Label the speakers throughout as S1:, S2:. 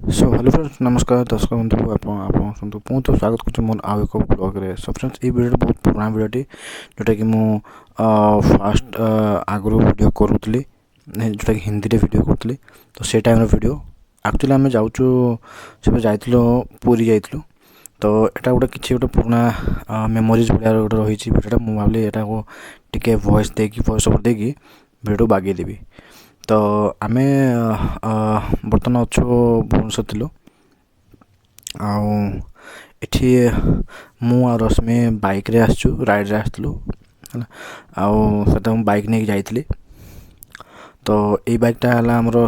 S1: So hello friends नमस्कार दर्शक बंधु आपको बहुत स्वागत कर मोर आउ एक ब्लॉग सो फ्रेंड्स ये वीडियो बहुत पुराना वीडियोटी जोटा कि मु फास्ट आगु वीडियो करूली जोटा कि हिंदी रे वीडियो करूली तो से टाइम वीडियो एक्चुअली आम जाऊँ से जाइलु पुरी जाइलु तो एटा गोटे किसी गोटे पुराना मेमोरीज भाया गोटे रही वीडियोटा मुझे भाविली यहाँ टिके वॉइस ओवर देकी वीडियो बागेदेवी तो आमे बर्तमान अच्छु भुवनेश्वर थिलु आठी मु आ रश्मि बाइक रे आसचु राइड रे आसलु है बाइक नहीं जाइली तो ये बाइकटा है आमर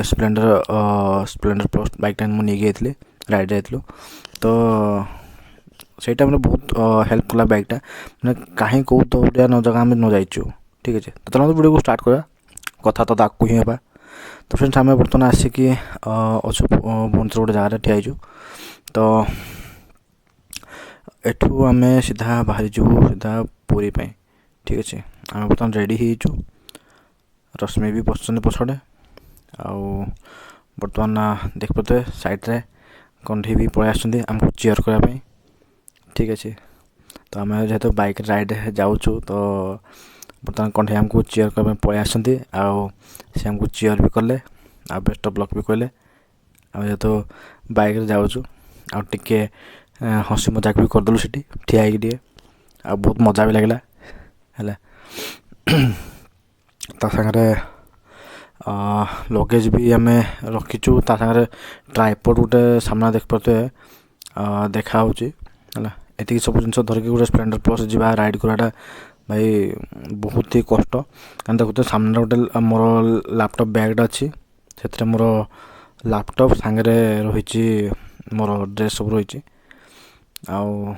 S1: स्प्लेंडर प्लस बाइकटा मुझे नहीं जाइली राइड जाइलु तो से टाइम बहुत हेल्प कला बाइकटा मैंने कहीं कौ दौड़िया न जगह आम न जाइचु ठीक अच्छे तो चलो वीडियो को स्टार्ट करा कथा तो ताकू ही हेबा तो फ्रेंड्स आम बर्तमान आसिकी अच्छु भुवनेश्वर गोटे जगह ठियाइचु तो एठू आम सीधा बाहरी जीवु सीधा पुरी पे ठीक अच्छे आम बर्तमान रेडी होइचु रश्मि भी बसुँच पछड़े आउ बर्तमान देख पाते साइड रे कंढी भी पलि आमको चेयर करने ठीक अच्छे तो आम जेहेतु बाइक राइड जाऊँ तो बर्तमान कंठे आमको चेयर करने पलि से आमको चेयर भी कले आ बेस्ट ऑफ लक भी कहले आम जेहेतु बाइक जाऊँ आ टिके हसी मजाक भी करदेलु सीटी ठिया टे आ बहुत मजा भी लगला है सागर लगेज भी आम रखीचु सागर ट्राइपॉड गोटे सामना देख पाते देखा है ये सब जिन धरिकी गोटे स्प्लेंडर प्लस जा राइड कराटा भाई बहुत ही कष्ट कारण देखते सामने गोटे मोर लैपटॉप बैगटा अच्छी से मोर लैपटॉप सांगे रही मोर ड्रेस सब रही आउ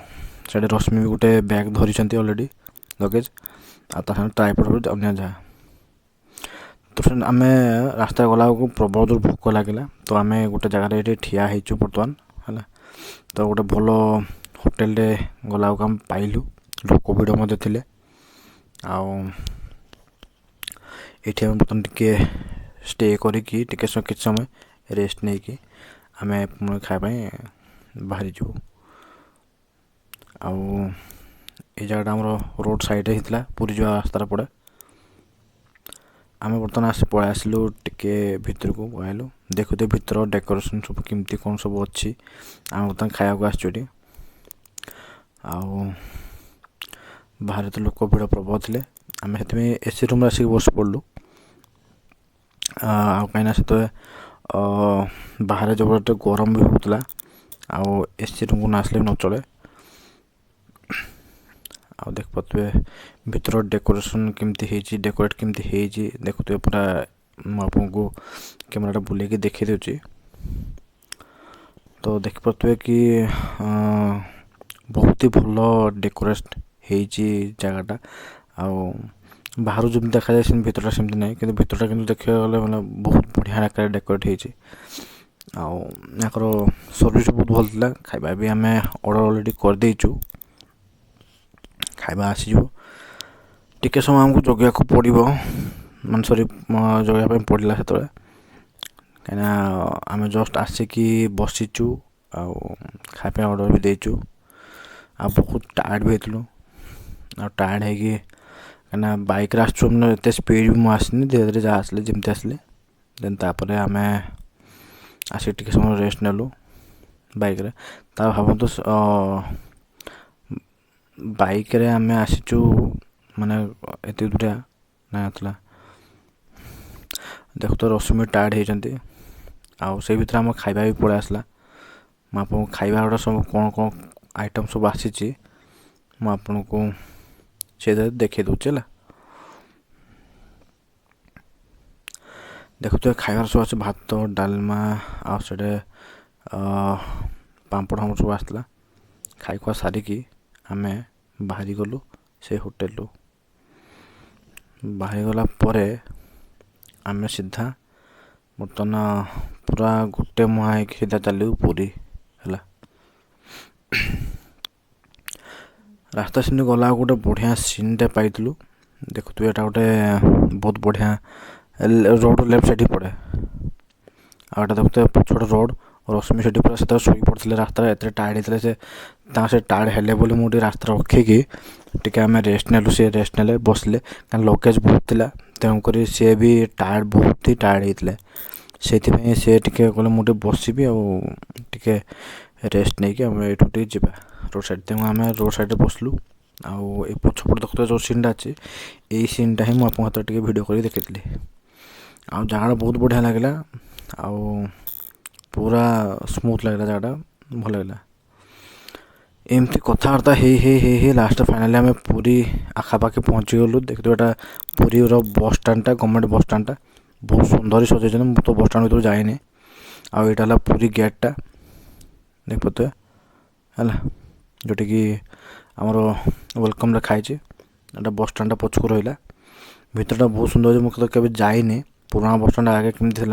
S1: रश्मि भी गोटे बैग धरी ऑलरेडी लगेज आ ट्राइपॉड अन्य जहाँ तो फ्रेंड आम रास्ता गला प्रबल जो भोक लगे तो आम गोटे जगह ये ठिया होइचु बर्तमान है तो गोटे भल होटेल गला आम पाइलु लोक भिड़ थे ये बर्तमान टिके स्टे करिकी टिके किसी समय रेस्ट नहीं कि आम पुणी खावाई बाहरी जीवु ये जगह आम रोड साइड होता पूरी जा रास्तार पड़े आम बर्तमान पलि आसलु टिके भितर को आइलु देखुते भितर डेकोरेशन सब केमती कौन सब अच्छी आम बर्तमान खाया आसुटी बाहर तो लोक भिड़ प्रबल थे आम से एसी रूम आसिक बस पड़लु कहीं से बाहर जो गोटे गरम भी होता आउ एसी रूम को न आसले न चले आ देख पाते भीतर डेकोरेशन केमती डेकोरेट केमती देखुए पूरा आपको कैमेरा बुलेकी देखी दूची तो देख पाते कि बहुत ही भल डेकोरेट जगटा आउ बाहर जमी देखा जाए भितर सेमती ना कि भितर कि देखा गले मैंने बहुत बढ़िया आकार डेकोरेट होकर सर्विस बहुत भल था खाଇବା भी आम ऑर्डर ऑलरेडी कर देचु खाଇବା आसीजो टिके समय आमको जगह को पड़ो मान सॉरी जगह पड़ा से कहीं आम जस्ट आसिकी बसीचु खाଇବା ऑर्डर भी देचु आ बहुत टायर्ड भी होइतलु आ टायर्ड है कि कहीं बाइक आसचु एत स्पीड भी मुझे धीरे धीरे जहाँ आसले जमती आसले देन तापर आम आसिक टिके समय रेस्ट नेलु बाइक रे ता भावतु बाइक रे आम आसीचु माने एत दूरिया ना देख तो रश्मि टायर्ड होती आउ से भीतर आम खाଇବା भी पलि आसला मुझे खाଇବା गुड़ा सब कौन कौन आइटम सब आसी मुझे को से देखे दूचे देखते खाइबार सब आस भात डालमा आउ पापड़ हम सब आसला खाई खुआ सारिकी आम बाहरी गलु से होटेल बाहरी गला परे आम सीधा बर्तमान पूरा गोटे मुहा सीधा चलू पूरी है रास्ता सीन गला गोटे बढ़िया सीनटे पाइलु देखु यहाँ गोटे बहुत बढ़िया रोड लेफ्ट साइड ही पड़े आटा देखते पछड़ रोड रश्मि से पूरा से शोई पड़ते रास्ता एत टायर्ड होते से टायर्ड हेले बोली मुझे रास्ता रखिकी टी आम रेस्ट नेलु सी रेस्ट ने बसले क्या लगेज बहुत थी तेणुक सी भी टायर्ड बहुत ही टायर्ड होते से सी टे कहले मुझे बसबी आए रेस्ट नहीं कि ये जावा रोड साइड तेणु आम रोड साइड बसलु आउ पछपट देखते जो सीनटा अच्छी यही सीनटा ही मुझे हाथ टे भिड कर देखी आ जगह बहुत बढ़िया लगे आउ पूरा स्मूथ लगे जगह भल लगे एमती कथबार्ता हे लास्ट फाइनाली आम पुरी आखापाखि पहुँची गलु देखते यहाँ पुरी बस स्टाण्डटा गवर्नमेंट बस स्टाण्डटा बहुत सुंदर सजाई मुझे तो बस स्टाण्ड भर जाए आईटा पुरी गेटा देख पाते है जोटा कि आमर वेलकम लिखाई एटा बस स्टाण्डटा पछक रहा भितरटा बहुत सुंदर मुझे तो कभी जाइनी पुराना बस स्टाण्ड आगे केमती थी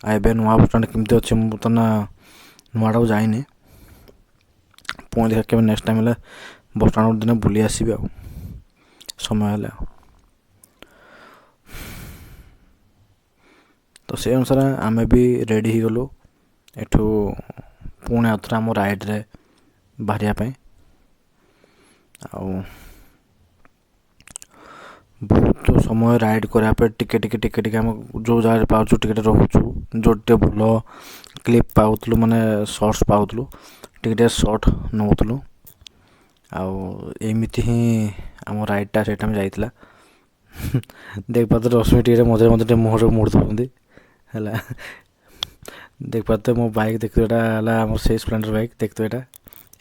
S1: आए नुआ बस स्टाण्ड केमती अच्छे मुझे नुआटा जाइनी पुणी देखा के नेक्स्ट टाइम बस स्टाण्ड दिन बुली आसबि आ समय हेले तो से अनुसार आम भी रेडी हो गलु एठू पुणी आउे आम राइड रे बाहर बहुत समय राइड कराया टिके आम जो जगह पाचु टिके रोचु जो भल क्लिप पाऊलु माने शॉर्ट्स पाऊलु टिके शॉर्ट नौलु आमती ही आम राइडटा से जाइला देख पाते रश्मि टी मझे मझे मुहर मुड़ दूसरी है देख पाते मो बाइक देखते आम से स्प्लेंडर बाइक देखते यहाँ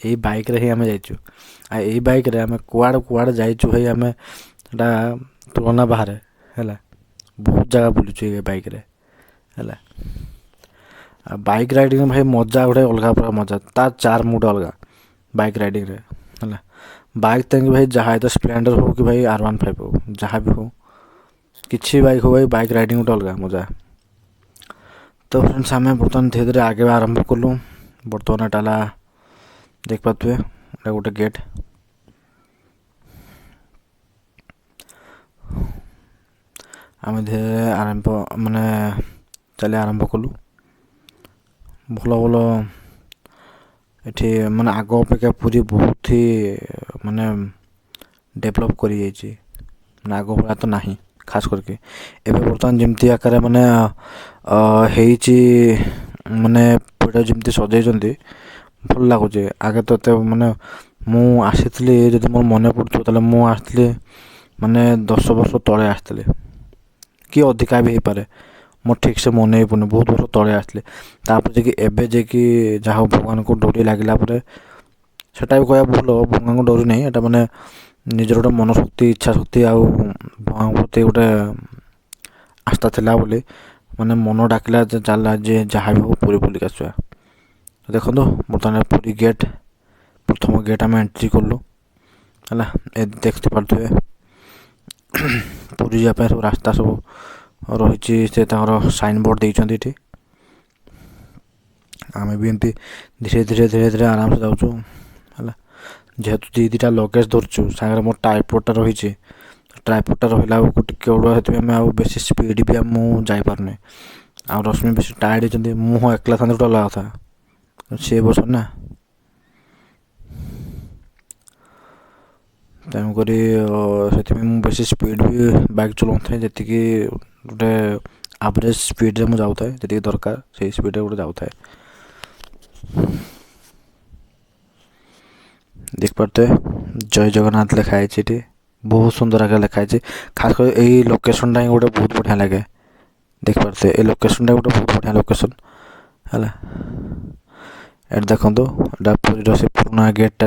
S1: यही बाइक रे ही आम जाइचु यही बाइक रे आम कुआड़ कुआड़ जाइचु भाई आम तुलना बाहर है बहुत जगह बुलूचु ये बाइक रे है बाइक राइडिंग भाई मजा गोटे अलग पूरा मजा तार चार मुड अलग बाइक राइडिंग रे है बाइक तेंगे भाई जहाँ तो स्प्लेंडर हो कि भाई R15 हो जहाँ भी हो किसी बाइक हो भाई बाइक राइडिंग गोटे अलग मजा तो फ्रेंड्स आम बर्तमान धीरे धीरे आगे आरंभ कलु बर्तमान एटा देख पाते गोटे गेट आम धीरे आरंभ माने चले आरंभ कलु भल भल ये माने आग अपेक्षा पूरी बहुत ही माने डेभलप करी आग भाया तो नहीं खास करके एबे बर्तमान जमती आकार माने माने पूरा जमती सजाई भल लगुच आगे तो माने मु आसी जब मोर मन पड़ो मु आसली माने 10 वर्ष तले आसती कि अधिका भी हो पारे मोर ठीक से मन ही पड़े बहुत वर्ष तले आसली एबे जहाँ भगवान को डोरी लगिला सेटा भी कह भूल भगवान को डोरी नहीं एटा माने निजर गोटे मन शक्ति इच्छा शक्ति आउ भगवान प्रति गोटे आस्था थिला बोली माने मन डाकिला चलला जे जहाँ भी हो पूरी बुलिक आसवा देखो बर्तमान पूरी गेट प्रथम गेट आम एंट्री कलु है देखते पारे पूरी जावाई सब रास्ता सब रही से साइन बोर्ड देती आम भी एमती धीरे धीरे धीरे धीरे आराम से जाऊँ है जेहेतु दीटा लगेज धरचु सागर मोर ट्राइपॉडटा रही ट्राइपॉडटा रहा टे उड़ुआ से बेसी स्पीड भी आम जापारे आ रश्मि बेसी टायर्ड होती मुँह एकला था गोटे अलग था सी बस ना तेणुक से बेसी स्पीड भी बाइक चलाऊ था जी गोटे एवरेज स्पीड रे मुझे जाऊे जी दरकार से स्पीड गोटे जाऊे देख पाते जय जगन्नाथ लिखाई ये बहुत सुंदर आगे लिखाई खास कर यही लोकेशन ही गोटे बहुत बढ़िया लगे देख पाते ये लोकेशन गोटे बहुत बढ़िया लोकेशन है ये देखो पूरी से पुराना गेटा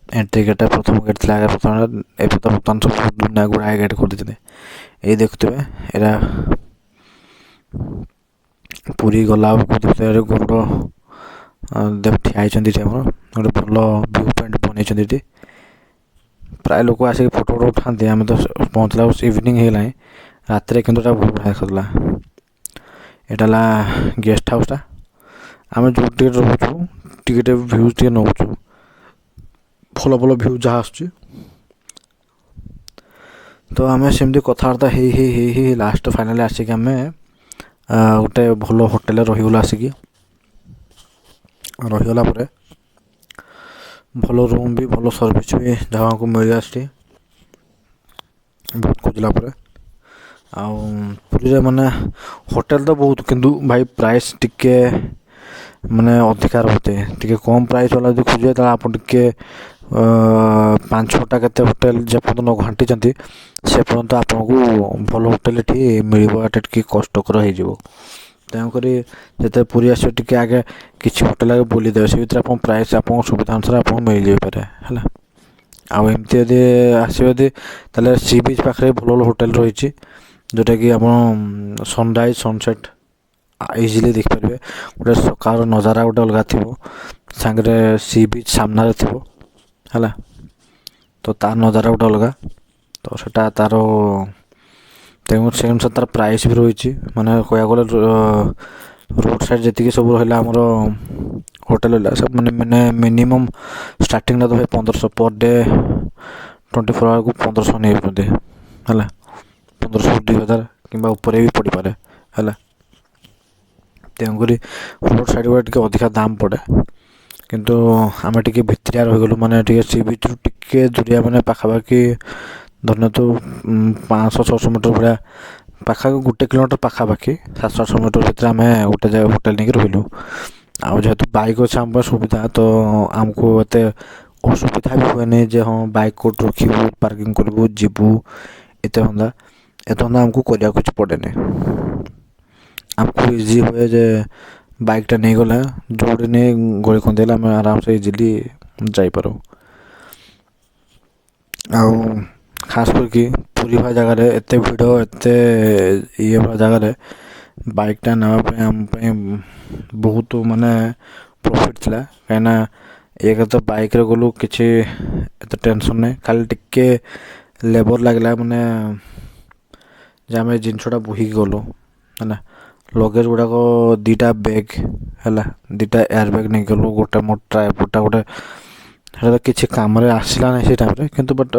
S1: एंट्री गेटा प्रथम गेट थी प्रथम एवं तो बर्तमान सब दुनिया गुड़ाए गेट कर देते ये देखते यहाँ पूरी गला देखते गोड़ ठिया गोटे भल व्यू पॉइंट बनई प्राय लोक आसिक फोटो फोटो उठाते आम तो पहुँचला इवनिंग होगा रात कि बहुत बढ़िया देखा यहाँ गेस्ट हाउसटा आम जो रोचु टिके भ्यूज टे नौचु भल भल भ्यू जहाँ आस तो आम सेमती कथबार्ता ही लास्ट फाइनाली आसिक आम गोटे भल होटेल रहीगलु आसिक ରହିଗଲା ପରେ ଭଲ ରୁମ୍ ବି ଭଲ ସର୍ଭିସ୍ ବି ଯାହା ଆମକୁ ମିଳିଆସୁଛି ବହୁତ ଖୋଜିଲା ପରେ। ଆଉ ପୁରୀରେ ମାନେ ହୋଟେଲ ତ ବହୁତ, କିନ୍ତୁ ଭାଇ ପ୍ରାଇସ୍ ଟିକେ ମାନେ ଅଧିକା ରହୁଛି। ଟିକେ କମ୍ ପ୍ରାଇସ୍ ବାଲା ଯଦି ଖୋଜିବେ ତାହେଲେ ଆପଣ ଟିକେ 5-6ଟା କେତେ ହୋଟେଲ ଯେପର୍ଯ୍ୟନ୍ତ ନ ଘାଣ୍ଟିଛନ୍ତି ସେ ପର୍ଯ୍ୟନ୍ତ ଆପଣଙ୍କୁ ଭଲ ହୋଟେଲ ଏଠି ମିଳିବ, ଏଟା ଟିକେ କଷ୍ଟକର ହେଇଯିବ। ତେଣୁକରି ଯେତେବେଳେ ପୁରୀ ଆସିବେ ଟିକେ ଆଗେ କିଛି ହୋଟେଲ ଆଗେ ବୁଲିଦେବେ, ସେ ଭିତରେ ଆପଣ ପ୍ରାଇସ୍ ଆପଣଙ୍କ ସୁବିଧା ଅନୁସାରେ ଆପଣଙ୍କୁ ମିଳିଯାଇପାରେ ହେଲା। ଆଉ ଏମିତି ଯଦି ଆସିବେ ଯଦି ତାହେଲେ ସି ବିଚ୍ ପାଖରେ ଭଲ ଭଲ ହୋଟେଲ ରହିଛି, ଯେଉଁଟାକି ଆପଣ ସନରାଇଜ୍ ସନସେଟ୍ ଇଜିଲି ଦେଖିପାରିବେ। ଗୋଟେ ସକାଳର ନଜାରା ଗୋଟେ ଅଲଗା ଥିବ, ସାଙ୍ଗରେ ସି ବିଚ୍ ସାମ୍ନାରେ ଥିବ ହେଲା। ତ ତାର ନଜାରା ଗୋଟେ ଅଲଗା, ତ ସେଟା ତାର ତେଣୁ ସେ ଅନୁସାରେ ତାର ପ୍ରାଇସ୍ ବି ରହିଛି। ମାନେ କହିବାକୁ ଗଲେ ରୋଡ଼ ସାଇଡ଼୍ ଯେତିକି ସବୁ ରହିଲା ଆମର ହୋଟେଲ ହେଲା ସବୁ ମାନେ ମିନିମମ୍ ଷ୍ଟାର୍ଟିଂଟା ତ ଭାଇ 1500 ପର୍ ଡେ 24 ଆୱାରକୁ 1500 ନେଇଯାଉଛନ୍ତି ହେଲା। 1500-2000 କିମ୍ବା ଉପରେ ବି ପଡ଼ିପାରେ ହେଲା। ତେଣୁକରି ରୋଡ଼ ସାଇଡ଼୍ ଗୁଡ଼ା ଟିକେ ଅଧିକା ଦାମ୍ ପଡ଼େ, କିନ୍ତୁ ଆମେ ଟିକେ ଭିତରିଆ ରହିଗଲୁ, ମାନେ ଟିକେ ସି ବିଚ୍ରୁ ଟିକେ ଦୁରିଆ, ମାନେ ପାଖାପାଖି ଧରିନିଅନ୍ତୁ 500-600 ମିଟର ଭଳିଆ ପାଖାପାଖି 1 କିଲୋମିଟର ପାଖାପାଖି 700-800 ମିଟର ଭିତରେ ଆମେ ଗୋଟେ ଜାଗା ହୋଟେଲ ନେଇକି ରହିଲୁ। ଆଉ ଯେହେତୁ ବାଇକ୍ ଅଛି ଆମ ପାଇଁ ସୁବିଧା, ତ ଆମକୁ ଏତେ ଅସୁବିଧା ବି ହୁଏନି ଯେ ହଁ ବାଇକ୍ କେଉଁଠି ରଖିବୁ, ପାର୍କିଂ କରିବୁ, ଯିବୁ, ଏତେ ଧନ୍ଦା ଆମକୁ କରିବାକୁ କିଛି ପଡ଼େନି। ଆମକୁ ଇଜି ହୁଏ ଯେ ବାଇକ୍ଟା ନେଇଗଲେ ଯେଉଁଠି ନେଇ ଗଳି କନ୍ଦି ହେଲେ ଆମେ ଆରାମସେ ଇଜିଲି ଯାଇପାରୁ। ଆଉ ଖାସ୍ କରିକି ପୁରୀ ଭଳିଆ ଜାଗାରେ ଏତେ ଭିଡ଼, ଏତେ ଇଏ ଭଳିଆ ଜାଗାରେ ବାଇକ୍ଟା ନେବା ପାଇଁ ଆମ ପାଇଁ ବହୁତ ମାନେ ପ୍ରଫିଟ୍ ଥିଲା। କାହିଁକିନା ଏକ ତ ବାଇକ୍ରେ ଗଲୁ, କିଛି ଏତେ ଟେନସନ୍ ନାହିଁ, ଖାଲି ଟିକେ ଲେବର୍ ଲାଗିଲା ମାନେ ଯେ ଆମେ ଜିନିଷଟା ବୋହିକି ଗଲୁ ହେଲା। ଲଗେଜ୍ ଗୁଡ଼ାକ 2ଟା ବ୍ୟାଗ୍ ହେଲା, 2ଟା ଏୟାର ବ୍ୟାଗ୍ ନେଇକି ଗଲୁ, ଗୋଟେ ମୋ ଟ୍ରାଇପଡ଼୍ଟା ଗୋଟେ, ସେଇଟା ତ କିଛି କାମରେ ଆସିଲା ନାହିଁ ସେଇ ଟାଇମ୍ରେ, କିନ୍ତୁ ବଟ୍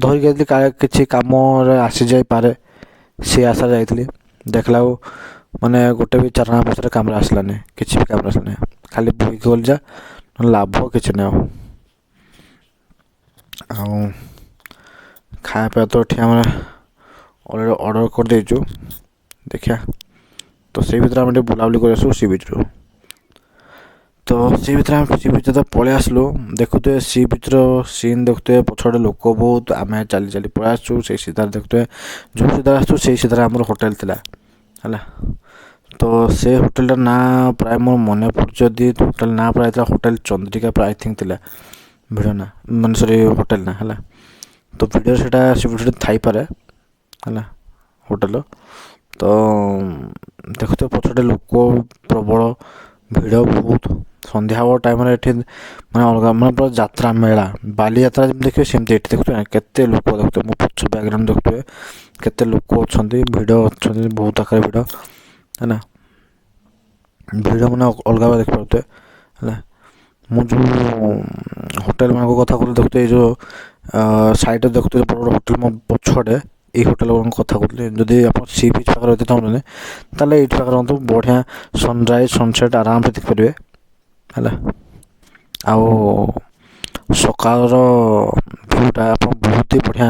S1: ଧରିକି ଯାଇଥିଲି କାଳେ କିଛି କାମରେ ଆସିଯାଇପାରେ ସେ ଆଶାରେ ଯାଇଥିଲି। ଦେଖିଲାକୁ ମାନେ ଗୋଟେ ବି ଚାରଣା ପଇସାରେ କାମରେ ଆସିଲାନି, କିଛି ବି କାମରେ ଆସିଲାନି, ଖାଲି ବୋହିକି ଗଲି ଯା, ଲାଭ କିଛି ନାହିଁ। ଆଉ ଖାଇବା ପିଇବା ତ ଏଠି ଆମେ ଅଲରେଡ଼ି ଅର୍ଡ଼ର କରିଦେଇଛୁ, ଦେଖିବା। ତ ସେଇ ଭିତରେ ଆମେ ଟିକେ ବୁଲାବୁଲି କରି ଆସିବୁ ସି ବିଚ୍ରୁ। ତ ସି ଭିତରେ ଆମେ ସି ବିଚ୍ ଯେତେବେଳେ ପଳେଇ ଆସିଲୁ, ଦେଖୁଥିବେ ସି ବିଚ୍ର ସିନ୍ ଦେଖୁଥିବେ, ପଛଆଡ଼େ ଲୋକ ବହୁତ, ଆମେ ଚାଲି ଚାଲି ପଳେଇ ଆସିଛୁ। ସେଇ ସିଧାରେ ଦେଖୁଥିବେ, ଯେଉଁ ସିଧାରେ ଆସିଛୁ ସେଇ ସିଧାରେ ଆମର ହୋଟେଲ ଥିଲା ହେଲା। ତ ସେ ହୋଟେଲଟା ନାଁ ପ୍ରାୟ ମୋର ମନେ ପଡ଼ୁଛି, ଯଦି ହୋଟେଲ ନାଁ ପ୍ରାୟ ଥିଲା ହୋଟେଲ ଚନ୍ଦ୍ରିକା ପ୍ରାୟ ଆଇ ଥିଙ୍କ ଥିଲା ଭିଡ଼ିଓ ନା, ମାନେ ସରି ହୋଟେଲ ନା ହେଲା। ତ ଭିଡ଼ିଓ ସେଇଟା ସେ ଭିଡ଼ିଓ ଥାଇପାରେ ହେଲା ହୋଟେଲ। ତ ଦେଖୁଥିବେ ପଛଟେ ଲୋକ ପ୍ରବଳ, ଭିଡ଼ ବହୁତ। ସନ୍ଧ୍ୟା ହେବା ଟାଇମ୍ରେ ଏଠି ମାନେ ଅଲଗା, ମାନେ ପୁରା ଯାତ୍ରା ମେଳା, ବାଲିଯାତ୍ରା ଯେମିତି ଦେଖିବେ ସେମିତି ଏଠି ଦେଖୁଥିବେ କେତେ ଲୋକ, ଦେଖୁଥିବେ ମୋ ପଛ ବ୍ୟାକ୍ଗ୍ରାଉଣ୍ଡ ଦେଖୁଥିବେ କେତେ ଲୋକ ଅଛନ୍ତି, ଭିଡ଼ ଅଛନ୍ତି ବହୁତ ଆକାରରେ ଭିଡ଼ ହେଲା। ଭିଡ଼ ମାନେ ଅଲଗା ଦେଖିପାରୁଥିବେ ହେଲା। ମୁଁ ଯେଉଁ ହୋଟେଲ ମାନଙ୍କ କଥା କହୁଥିଲି, ଦେଖୁଥିବେ ଏଇ ଯେଉଁ ସାଇଡ଼୍ରେ ଦେଖୁଥିବେ ବଡ଼ ବଡ଼ ହୋଟେଲ, ମୋ ପଛଆଡ଼େ ଏଇ ହୋଟେଲ ମାନଙ୍କ କଥା କହୁଥିଲି। ଯଦି ଆପଣ ସି ବିଚ୍ ପାଖରେ ରହିତେ ଚାହୁଁଛନ୍ତି ତାହେଲେ ଏଇଠି ପାଖରେ ରୁହନ୍ତୁ, ବଢ଼ିଆ ସନରାଇଜ୍ ସନସେଟ୍ ଆରାମସେ ଦେଖିପାରିବେ ହେଲା। ଆଉ ସକାଳର ଭିୟୁଟା ଆପଣ ବହୁତ ହି ବଢ଼ିଆ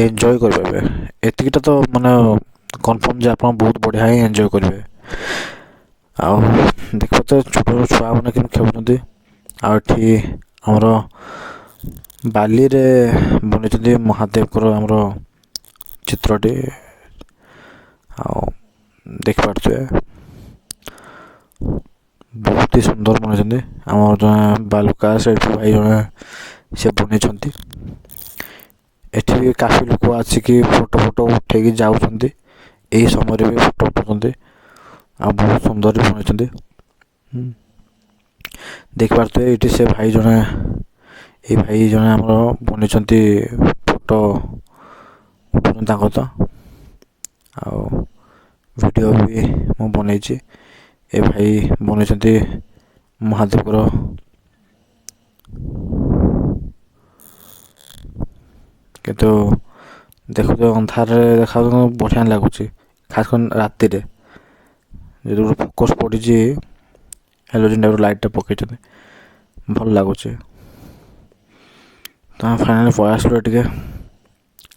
S1: ଏନ୍ଜୟ କରିପାରିବେ। ଏତିକିଟା ତ ମାନେ କନଫର୍ମ ଯେ ଆପଣ ବହୁତ ବଢ଼ିଆ ହିଁ ଏନ୍ଜୟ କରିବେ। ଆଉ ଦେଖିବ ତ ଛୋଟ ଛୁଆମାନେ କେମିତି ଖେଳୁଛନ୍ତି। ଆଉ ଏଠି ଆମର ବାଲିରେ ବନେଇଛନ୍ତି ମହାଦେବଙ୍କର ଆମର ଚିତ୍ରଟି, ଆଉ ଦେଖିପାରୁଥିବେ ବହୁତ ହି ସୁନ୍ଦର ବନେଇଛନ୍ତି। ଆମର ଜଣେ ବାଲୁକା ସେଠି ଭାଇ ଜଣେ ସେ ବନେଇଛନ୍ତି। ଏଠି ବି କାଫି ଲୋକ ଆସିକି ଫଟୋ ଉଠେଇକି ଯାଉଛନ୍ତି, ଏଇ ସମୟରେ ବି ଫଟୋ ଉଠାଉଛନ୍ତି, ଆଉ ବହୁତ ସୁନ୍ଦର ବି ବନେଇଛନ୍ତି। ଦେଖିପାରୁଥିବେ ଏଇଠି ସେ ଭାଇ ଜଣେ, ଏଇ ଭାଇ ଜଣେ ଆମର ବନେଇଛନ୍ତି, ଫଟୋ ଉଠାଉଛନ୍ତି ତାଙ୍କର ତ। ଆଉ ଭିଡ଼ିଓ ବି ମୁଁ ବନେଇଛି, ଏ ଭାଇ ବନେଇଛନ୍ତି ମହାଦେବଙ୍କର। କିନ୍ତୁ ଦେଖୁଥିବେ ଅନ୍ଧାରରେ ଦେଖାଯାଉଛି, ବଢ଼ିଆ ଲାଗୁଛି, ଖାସ୍ କରି ରାତିରେ ଯଦି ଗୋଟେ ଫୋକସ୍ ପଡ଼ିଛି ହାଲୋଜେନ୍ ଟାଇପ୍ର ଲାଇଟ୍ଟା ପକାଇଛନ୍ତି, ଭଲ ଲାଗୁଛି। ତ ଆମେ ଫାଇନାଲି ପଳେଇ ଆସିଲୁ ଟିକେ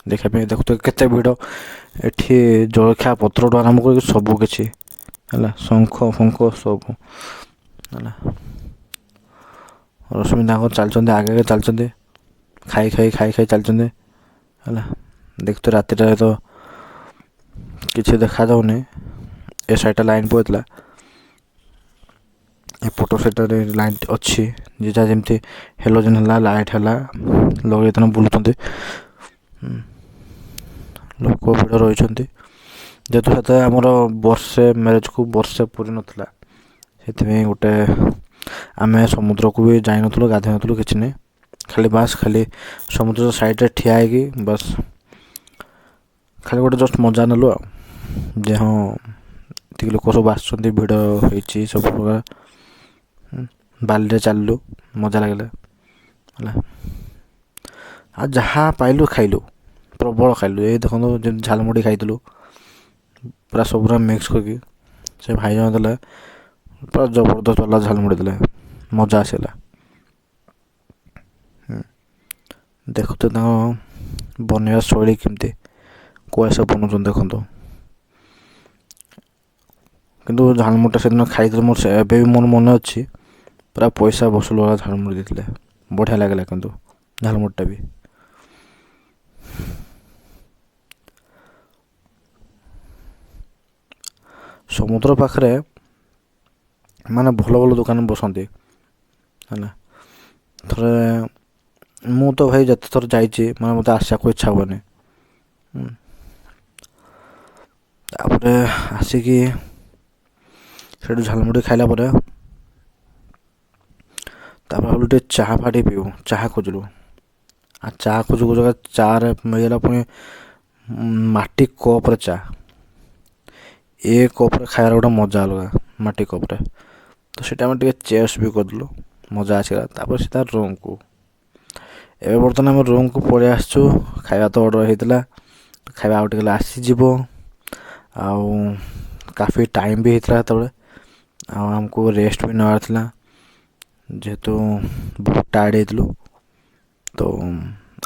S1: ଦେଖିବା ପାଇଁ। ଦେଖୁଥିବେ କେତେ ଭିଡ଼ ଏଠି, ଜଳଖିଆ ପତ୍ରଠୁ ଆରମ୍ଭ କରିକି ସବୁ କିଛି ହେଲା, ଶଙ୍ଖ ଫଙ୍କ ସବୁ ହେଲା। ରଶ୍ମି ତାଙ୍କର ଚାଲିଛନ୍ତି, ଆଗେ ଆଗେ ଚାଲିଛନ୍ତି, ଖାଇ ଚାଲିଛନ୍ତି ହେଲା। ଦେଖୁଥିବେ ରାତିଟା ତ କିଛି ଦେଖାଯାଉନି, ଏ ସାଇଡ଼୍ଟା ଲାଇନ୍ ପଡ଼ିଥିଲା, ଏପଟ ସାଇଡ଼୍ଟାରେ ଲାଇନ୍ ଅଛି। ଯେ ଯାହା ଯେମିତି ହାଲୋଜେନ୍ ହେଲା, ଲାଇଟ୍ ହେଲା ଲଗେଇ ତାଙ୍କ ବୁଲୁଛନ୍ତି। ଲୋକ ଭିଡ଼ ରହିଛନ୍ତି, ଯେହେତୁ ସେତେ ଆମର ମ୍ୟାରେଜ୍କୁ ବର୍ଷେ ପୁରି ନଥିଲା, ସେଥିପାଇଁ ଗୋଟେ ଆମେ ସମୁଦ୍ରକୁ ବି ଯାଇନଥିଲୁ, ଗାଧୋଇ ନଥିଲୁ, କିଛି ନାହିଁ। ଖାଲି ସମୁଦ୍ର ସାଇଡ଼୍ରେ ଠିଆ ହେଇକି ବାସ୍ ଖାଲି ଗୋଟେ ଜଷ୍ଟ ମଜା ନେଲୁ ଆଉ, ଯେ ହଁ ଏତିକି ଲୋକ ସବୁ ଆସୁଛନ୍ତି, ଭିଡ଼ ହେଇଛି ସବୁ ପ୍ରକାର। ବାଲିରେ ଚାଲିଲୁ, ମଜା ଲାଗିଲା ହେଲା। ଆଉ ଯାହା ପାଇଲୁ ଖାଇଲୁ, ପ୍ରବଳ ଖାଇଲୁ। ଏଇ ଦେଖନ୍ତୁ ଯେମିତି ଝାଲମୁଢ଼ି ଖାଇଥିଲୁ, ପୁରା ସବୁରା ମିକ୍ସ କରିକି ସେ ଭାଇ ଜଣ ଦେଲେ, ପୁରା ଜବରଦସ୍ତ ବାଲା ଝାଲମୁଢ଼ି ଦେଲେ, ମଜା ଆସିଲା। ଦେଖୁଥିବେ ତାଙ୍କ ବନେଇବା ଶୈଳୀ କେମିତି, କୁଆ ସବୁ ବନାଉଛନ୍ତି ଦେଖନ୍ତୁ। କିନ୍ତୁ ଝାଲମୁଢ଼ିଟା ସେଦିନ ଖାଇଥିଲେ ମୋର ଏବେ ବି ମୋର ମନେ ଅଛି, ପୁରା ପଇସା ବସୁଲ ବାଲା ଝାଲମୁଢ଼ି ଦେଇଥିଲେ, ବଢ଼ିଆ ଲାଗିଲା। କିନ୍ତୁ ଝାଲମୁଢ଼ିଟା ବି ସମୁଦ୍ର ପାଖରେ ମାନେ ଭଲ ଭଲ ଦୋକାନ ବସନ୍ତି ହେଲା। ଥରେ ମୁଁ ତ ଭାଇ ଯେତେ ଥର ଯାଇଛି, ମାନେ ମୋତେ ଆସିବାକୁ ଇଚ୍ଛା ହୁଏନି। ତାପରେ ଆସିକି ସେଠୁ ଝାଲମୁଢ଼ି ଖାଇଲା ପରେ ତାପରେ ଭାବିଲୁ ଟିକେ ଚାହା ଫା ଟିକେ ପିଇବୁ, ଚାହା ଖୋଜିଲୁ। ଆଉ ଚାହା ଖୋଜୁ ଖୋଜୁକା ଚାରେ ମିଳିଗଲା ପୁଣି ମାଟି କପ୍ରେ ଚା। ଏ କପ୍ରେ ଖାଇବାର ଗୋଟେ ମଜା ଅଲଗା, ମାଟି କପ୍ରେ। ତ ସେଇଟା ଆମେ ଟିକେ ଚେସ୍ ବି କରିଦେଲୁ, ମଜା ଆସିଗଲା। ତାପରେ ସିଧା ରୁମ୍କୁ। ଏବେ ବର୍ତ୍ତମାନ ଆମେ ରୁମ୍କୁ ପଳେଇ ଆସିଛୁ। ଖାଇବା ତ ଅର୍ଡ଼ର ହେଇଥିଲା, ଖାଇବା ଆଉ ଟିକେ ଆସିଯିବ। ଆଉ କାଫି ଟାଇମ୍ ବି ହେଇଥିଲା ସେତେବେଳେ, ଆଉ ଆମକୁ ରେଷ୍ଟ ବି ନେବାର ଥିଲା, ଯେହେତୁ ବହୁତ ଟାୟାର୍ଡ଼ ହେଇଥିଲୁ। ତ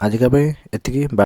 S1: ଆଜିକା ପାଇଁ ଏତିକି।